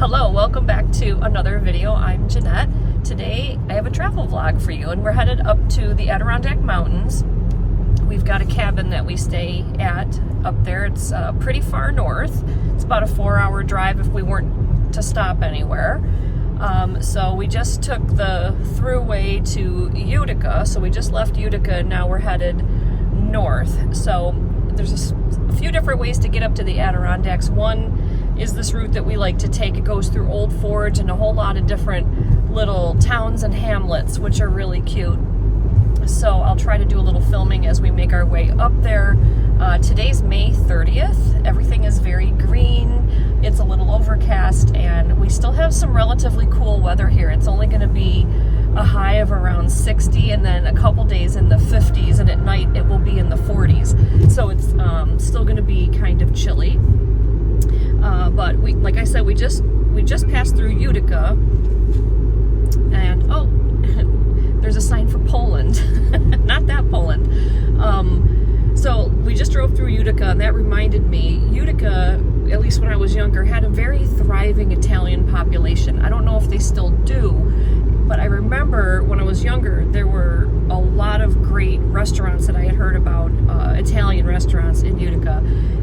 Hello, welcome back to another video. I'm Jeanette. Today I have a travel vlog for you and we're headed up to the Adirondack Mountains. We've got a cabin that we stay at up there. It's pretty far north. It's about a 4-hour drive if we weren't to stop anywhere. So we just took the thruway to Utica. So we just left Utica and now we're headed north. So there's a few different ways to get up to the Adirondacks. One is this route that we like to take. It goes through Old Forge and a whole lot of different little towns and hamlets, which are really cute. So I'll try to do a little filming as we make our way up there. Today's May 30th. Everything is very green. It's a little overcast and we still have some relatively cool weather here. It's only going to be a high of around 60 and then a couple days in the 50s, and at night it will be in the 40s. So it's still going to be kind of chilly. But we, like I said, we just passed through Utica, and oh, there's a sign for Poland. Not that Poland. So we just drove through Utica, and that reminded me, Utica, at least when I was younger, had a very thriving Italian population. I don't know if they still do, but I remember when I was younger, there were a lot of great restaurants that I had heard about, Italian restaurants in Utica.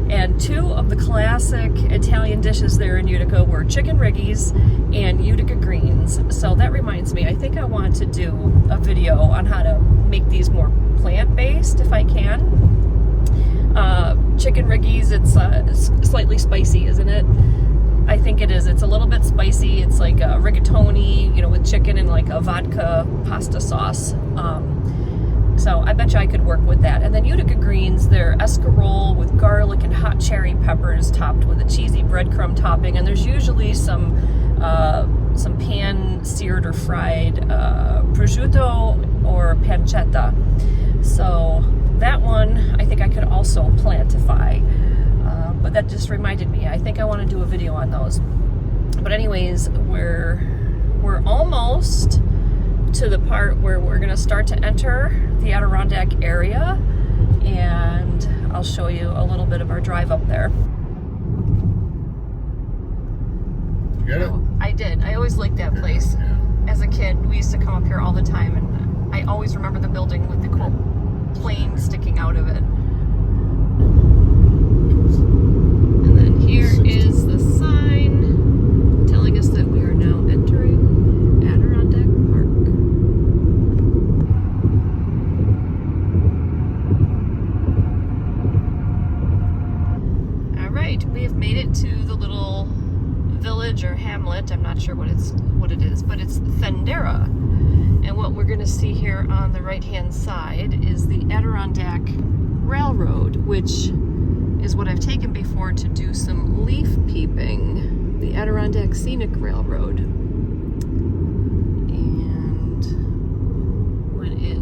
And two of the classic Italian dishes there in Utica were chicken riggies and Utica greens. So that reminds me, I think I want to do a video on how to make these more plant-based if I can. Chicken riggies, it's slightly spicy, isn't it? I think it is. It's a little bit spicy. It's like a rigatoni, with chicken and like a vodka pasta sauce. So I bet you I could work with that. And then Utica greens, they're escarole with garlic and hot cherry peppers topped with a cheesy breadcrumb topping. And there's usually some pan-seared or fried prosciutto or pancetta. So that one I think I could also plantify. But that just reminded me, I think I want to do a video on those. But anyways, we're almost to the part where we're going to start to enter the Adirondack area, and I'll show you a little bit of our drive up there. You got it? Oh, I did. I always liked that place. Yeah. As a kid, we used to come up here all the time, and I always remember the building with the quote plane sticking out of it. And then here is the sign telling us that we are now entering Adirondack Park. All right, we have made it to the little village or hamlet. I'm not sure what it is, but it's Thendera. And what we're going to see here on the right-hand side is the Adirondack Railroad, which is what I've taken before to do some leaf peeping. The Adirondack Scenic Railroad. And when it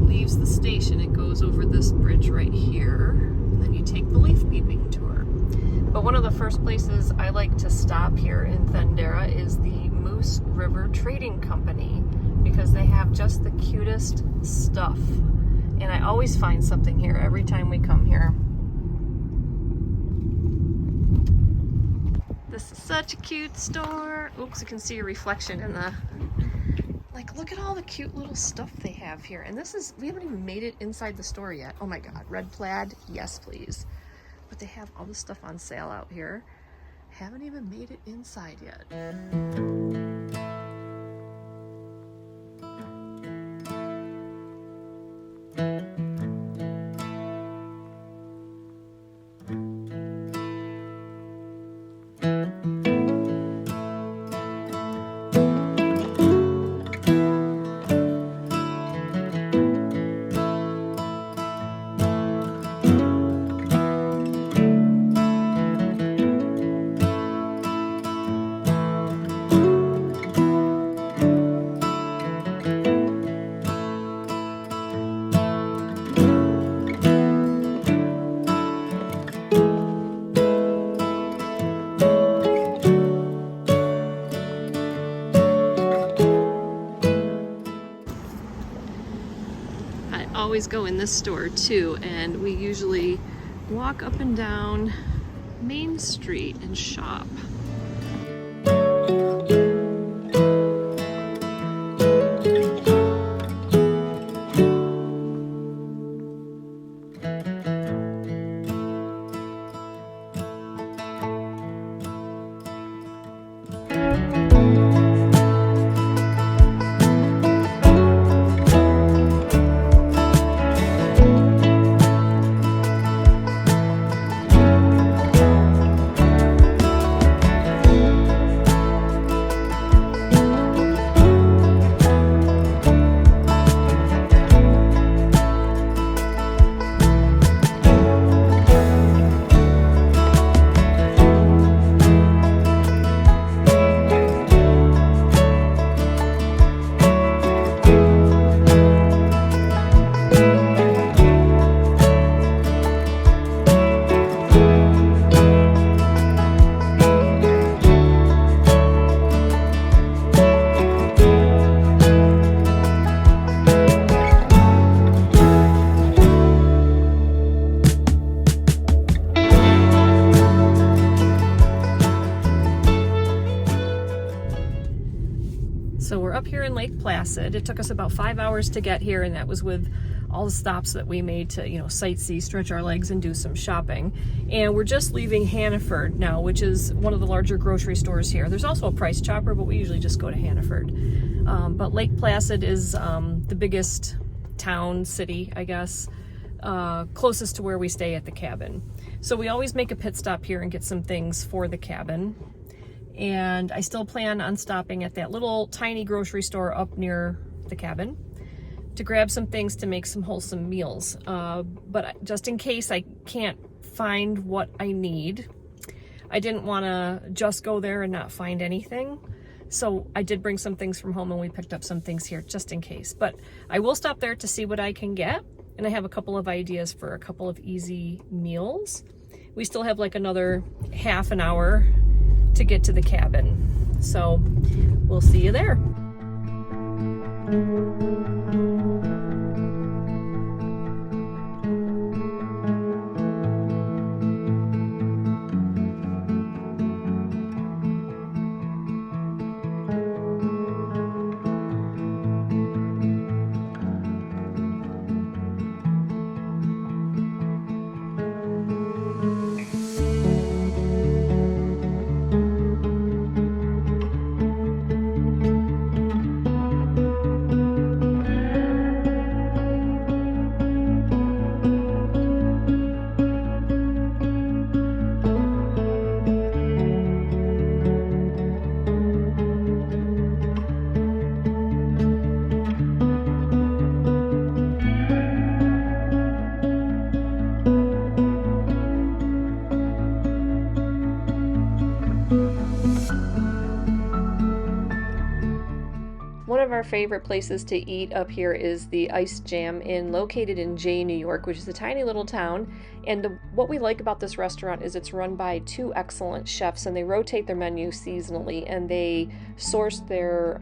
leaves the station, it goes over this bridge right here. And then you take the leaf peeping tour. But one of the first places I like to stop here in Thendera is the Moose River Trading Company, because they have just the cutest stuff. And I always find something here every time we come here. This is such a cute store. Oops, you can see a reflection in the... Like, look at all the cute little stuff they have here. And this is... We haven't even made it inside the store yet. Oh my god. Red plaid? Yes, please. But they have all the stuff on sale out here. Haven't even made it inside yet. Always go in this store too, and we usually walk up and down Main Street and shop. So we're up here in Lake Placid. It took us about 5 hours to get here, and that was with all the stops that we made to, sightsee, stretch our legs, and do some shopping. And we're just leaving Hannaford now, which is one of the larger grocery stores here. There's also a Price Chopper, but we usually just go to Hannaford. But Lake Placid is the biggest town, city, I guess, closest to where we stay at the cabin. So we always make a pit stop here and get some things for the cabin. And I still plan on stopping at that little tiny grocery store up near the cabin to grab some things to make some wholesome meals. But just in case I can't find what I need, I didn't want to just go there and not find anything. So I did bring some things from home, and we picked up some things here just in case. But I will stop there to see what I can get. And I have a couple of ideas for a couple of easy meals. We still have like another half an hour to get to the cabin. So we'll see you there. One of our favorite places to eat up here is the Ice Jam Inn, located in Jay, New York, which is a tiny little town. And what we like about this restaurant is it's run by two excellent chefs, and they rotate their menu seasonally, and they source their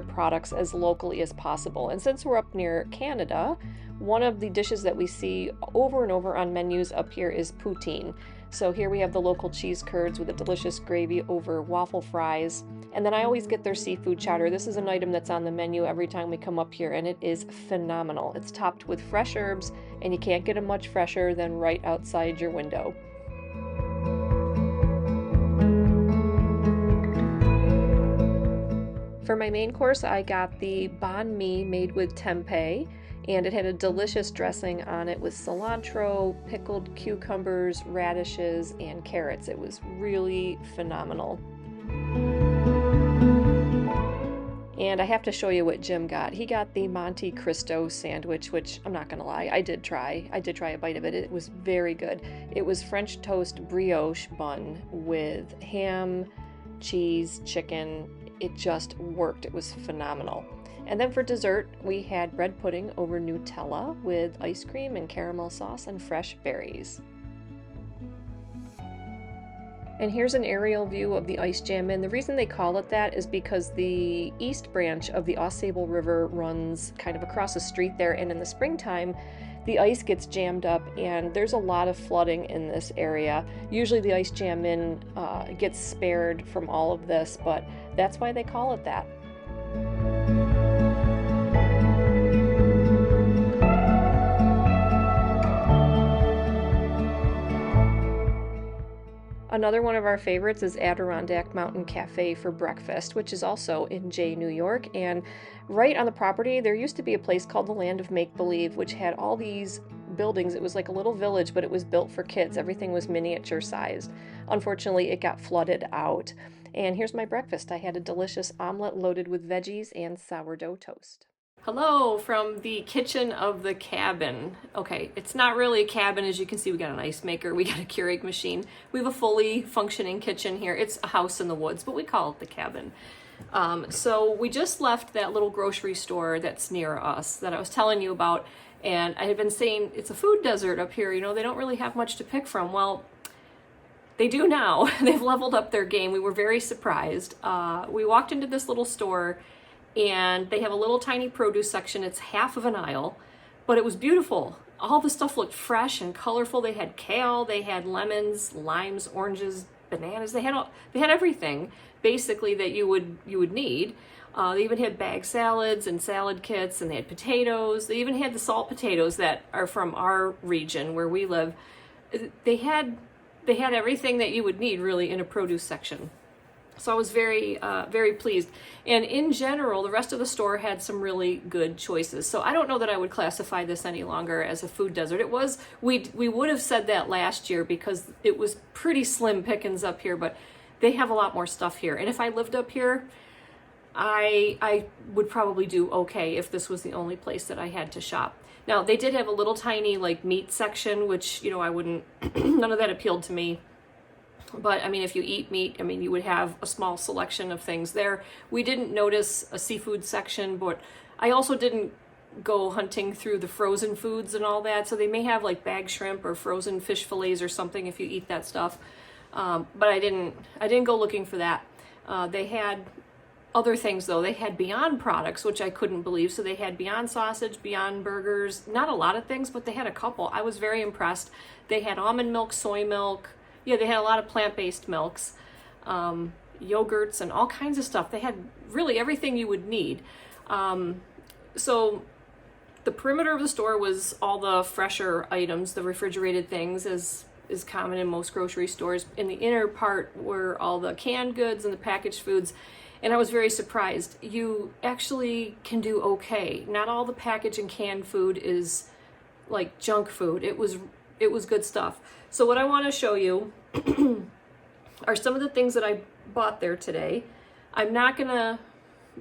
products as locally as possible. And since we're up near Canada, one of the dishes that we see over and over on menus up here is poutine. So here we have the local cheese curds with a delicious gravy over waffle fries. And then I always get their seafood chowder. This is an item that's on the menu every time we come up here, and it is phenomenal. It's topped with fresh herbs, and you can't get them much fresher than right outside your window. For my main course, I got the banh mi made with tempeh, and it had a delicious dressing on it with cilantro, pickled cucumbers, radishes, and carrots. It was really phenomenal. And I have to show you what Jim got. He got the Monte Cristo sandwich, which I'm not gonna lie, I did try a bite of it. It was very good. It was French toast brioche bun with ham, cheese, chicken. It just worked. It was phenomenal. And then for dessert, we had bread pudding over Nutella with ice cream and caramel sauce and fresh berries. And here's an aerial view of the Ice Jam Inn. The reason they call it that is because the east branch of the Ausable River runs kind of across the street there, and in the springtime, the ice gets jammed up and there's a lot of flooding in this area. Usually the Ice Jam Inn gets spared from all of this, but that's why they call it that. Another one of our favorites is Adirondack Mountain Cafe for breakfast, which is also in Jay, New York. And right on the property, there used to be a place called the Land of Make-Believe, which had all these buildings. It was like a little village, but it was built for kids. Everything was miniature sized. Unfortunately, it got flooded out. And here's my breakfast. I had a delicious omelet loaded with veggies and sourdough toast. Hello from the kitchen of the cabin. Okay, it's not really a cabin. As you can see, we got an ice maker, we got a Keurig machine. We have a fully functioning kitchen here. It's a house in the woods, but we call it the cabin. So we just left that little grocery store that's near us that I was telling you about, and I had been saying it's a food desert up here. You know, they don't really have much to pick from. Well, they do now. They've leveled up their game. We were very surprised. We walked into this little store, and they have a little tiny produce section. It's half of an aisle, but it was beautiful. All the stuff looked fresh and colorful. They had kale, they had lemons, limes, oranges, bananas. They had everything basically that you would need. They even had bag salads and salad kits, and they had potatoes. They even had the salt potatoes that are from our region where we live. They had everything that you would need really in a produce section. So I was very, very pleased. And in general, the rest of the store had some really good choices. So I don't know that I would classify this any longer as a food desert. It was, we would have said that last year because it was pretty slim pickings up here, but they have a lot more stuff here. And if I lived up here, I would probably do okay if this was the only place that I had to shop. Now, they did have a little tiny like meat section, which, I wouldn't, none of that appealed to me. But I mean, if you eat meat, I mean, you would have a small selection of things there. We didn't notice a seafood section, but I also didn't go hunting through the frozen foods and all that. So they may have like bag shrimp or frozen fish fillets or something if you eat that stuff. But I didn't go looking for that. They had other things though. They had Beyond products, which I couldn't believe. So they had Beyond sausage, Beyond burgers, not a lot of things, but they had a couple. I was very impressed. They had almond milk, soy milk. Yeah, they had a lot of plant-based milks, yogurts, and all kinds of stuff. They had really everything you would need. So the perimeter of the store was all the fresher items, the refrigerated things, as is common in most grocery stores. In the inner part were all the canned goods and the packaged foods. And I was very surprised. You actually can do okay. Not all the packaged and canned food is like junk food. It was good stuff. So what I want to show you are some of the things that I bought there today. I'm not going to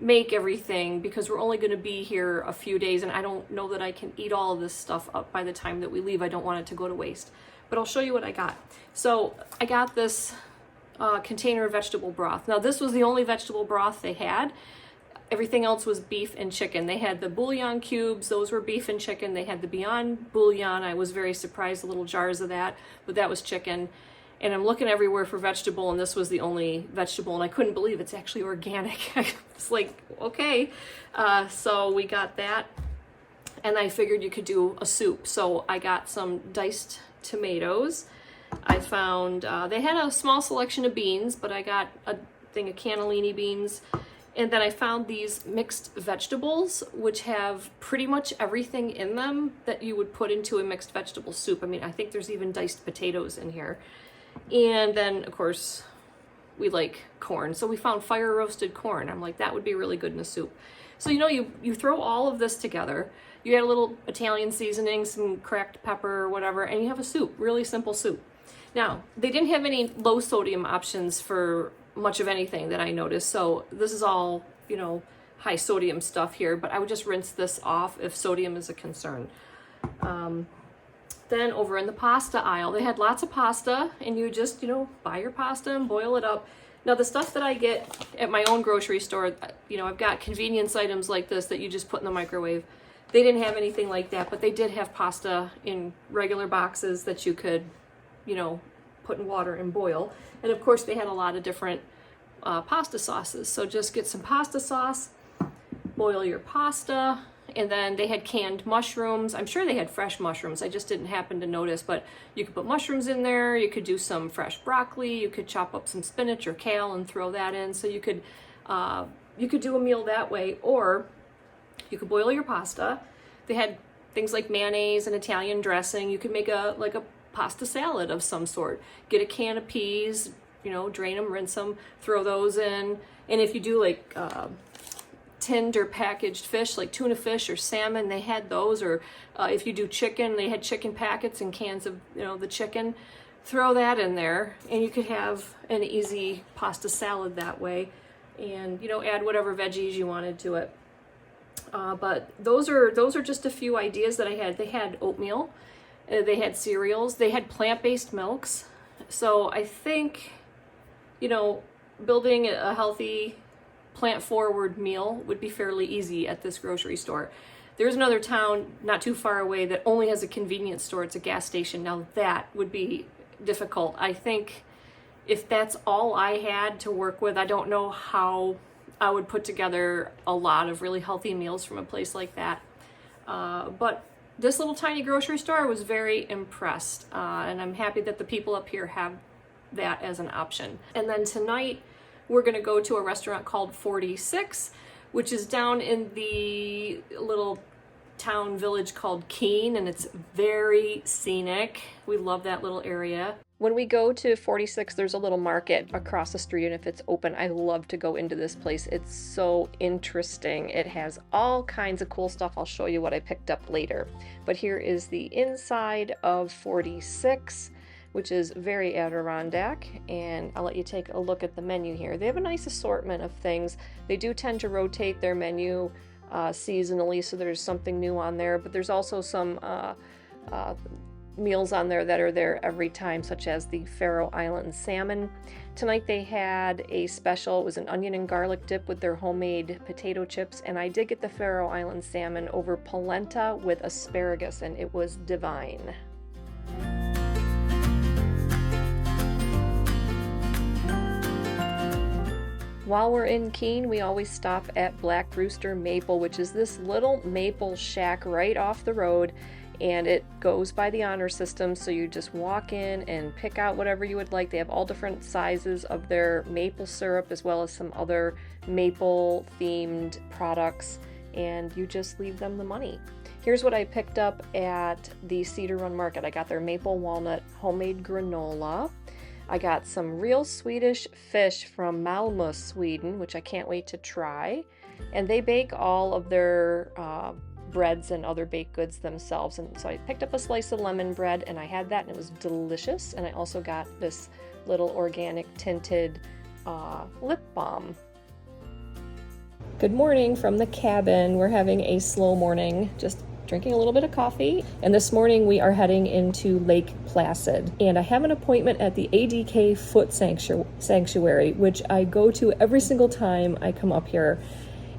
make everything because we're only going to be here a few days, and I don't know that I can eat all of this stuff up by the time that we leave. I don't want it to go to waste. But I'll show you what I got. So I got this container of vegetable broth. Now this was the only vegetable broth they had. Everything else was beef and chicken. They had the bouillon cubes, those were beef and chicken. They had the Beyond bouillon. I was very surprised, the little jars of that, but that was chicken. And I'm looking everywhere for vegetable, and this was the only vegetable, and I couldn't believe it's actually organic. I was like, okay. So we got that, and I figured you could do a soup. So I got some diced tomatoes. I found, they had a small selection of beans, but I got a thing of cannellini beans. And then I found these mixed vegetables, which have pretty much everything in them that you would put into a mixed vegetable soup. I mean, I think there's even diced potatoes in here. And then, of course, we like corn. So we found fire roasted corn. I'm like, that would be really good in a soup. So, you throw all of this together. You add a little Italian seasoning, some cracked pepper or whatever, and you have a soup, really simple soup. Now, they didn't have any low sodium options for much of anything that I noticed. So this is all, high sodium stuff here, but I would just rinse this off if sodium is a concern. Then over in the pasta aisle, they had lots of pasta, and you just, buy your pasta and boil it up. Now the stuff that I get at my own grocery store, I've got convenience items like this that you just put in the microwave. They didn't have anything like that, but they did have pasta in regular boxes that you could, put in water and boil. And of course they had a lot of different pasta sauces. So just get some pasta sauce, boil your pasta, and then they had canned mushrooms. I'm sure they had fresh mushrooms. I just didn't happen to notice, but you could put mushrooms in there. You could do some fresh broccoli. You could chop up some spinach or kale and throw that in. So you could do a meal that way, or you could boil your pasta. They had things like mayonnaise and Italian dressing. You could make a pasta salad of some sort. Get a can of peas, drain them, rinse them, throw those in. And if you do like tinned or packaged fish, like tuna fish or salmon, they had those. Or if you do chicken, they had chicken packets and cans of, the chicken. Throw that in there, and you could have an easy pasta salad that way. And, add whatever veggies you wanted to it. But those are just a few ideas that I had. They had oatmeal, they had cereals, they had plant-based milks. So I think, building a healthy, plant-forward meal would be fairly easy at this grocery store. There's another town not too far away that only has a convenience store. It's a gas station. Now that would be difficult. I think if that's all I had to work with, I don't know how I would put together a lot of really healthy meals from a place like that. But this little tiny grocery store, I was very impressed. And I'm happy that the people up here have that as an option. And then tonight we're gonna go to a restaurant called 46, which is down in the little town village called Keene, and it's very scenic. We love that little area. When we go to 46, there's a little market across the street, and if it's open, I love to go into this place. It's so interesting. It has all kinds of cool stuff. I'll show you what I picked up later. But here is the inside of 46, which is very Adirondack, and I'll let you take a look at the menu here. They have a nice assortment of things. They do tend to rotate their menu seasonally, so there's something new on there, but there's also some meals on there that are there every time, such as the Faroe Island salmon. Tonight they had a special. It was an onion and garlic dip with their homemade potato chips, and I did get the Faroe Island salmon over polenta with asparagus, and it was divine. While we're in Keene, we always stop at Black Rooster Maple, which is this little maple shack right off the road, and it goes by the honor system, so you just walk in and pick out whatever you would like. They have all different sizes of their maple syrup, as well as some other maple themed products, and you just leave them the money. Here's what I picked up at the Cedar Run Market. I got their maple walnut homemade granola. I got some real Swedish fish from Malmö, Sweden, which I can't wait to try. And they bake all of their breads and other baked goods themselves. And so I picked up a slice of lemon bread, and I had that, and it was delicious. And I also got this little organic tinted lip balm. Good morning from the cabin. We're having a slow morning, just drinking a little bit of coffee. And this morning we are heading into Lake Placid. And I have an appointment at the ADK Foot Sanctuary, which I go to every single time I come up here.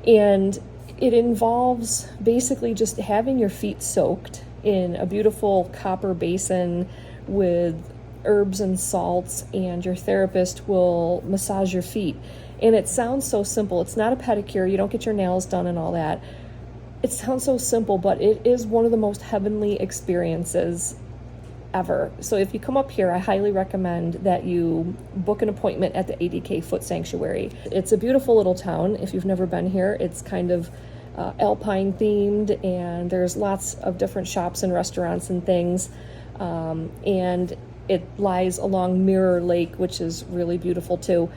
And it involves basically just having your feet soaked in a beautiful copper basin with herbs and salts, and your therapist will massage your feet. And it sounds so simple. It's not a pedicure. You don't get your nails done and all that. It sounds so simple, but it is one of the most heavenly experiences ever. So if you come up here, I highly recommend that you book an appointment at the ADK Foot Sanctuary. It's a beautiful little town. If you've never been here, it's kind of alpine themed, and there's lots of different shops and restaurants and things. And it lies along Mirror Lake, which is really beautiful too.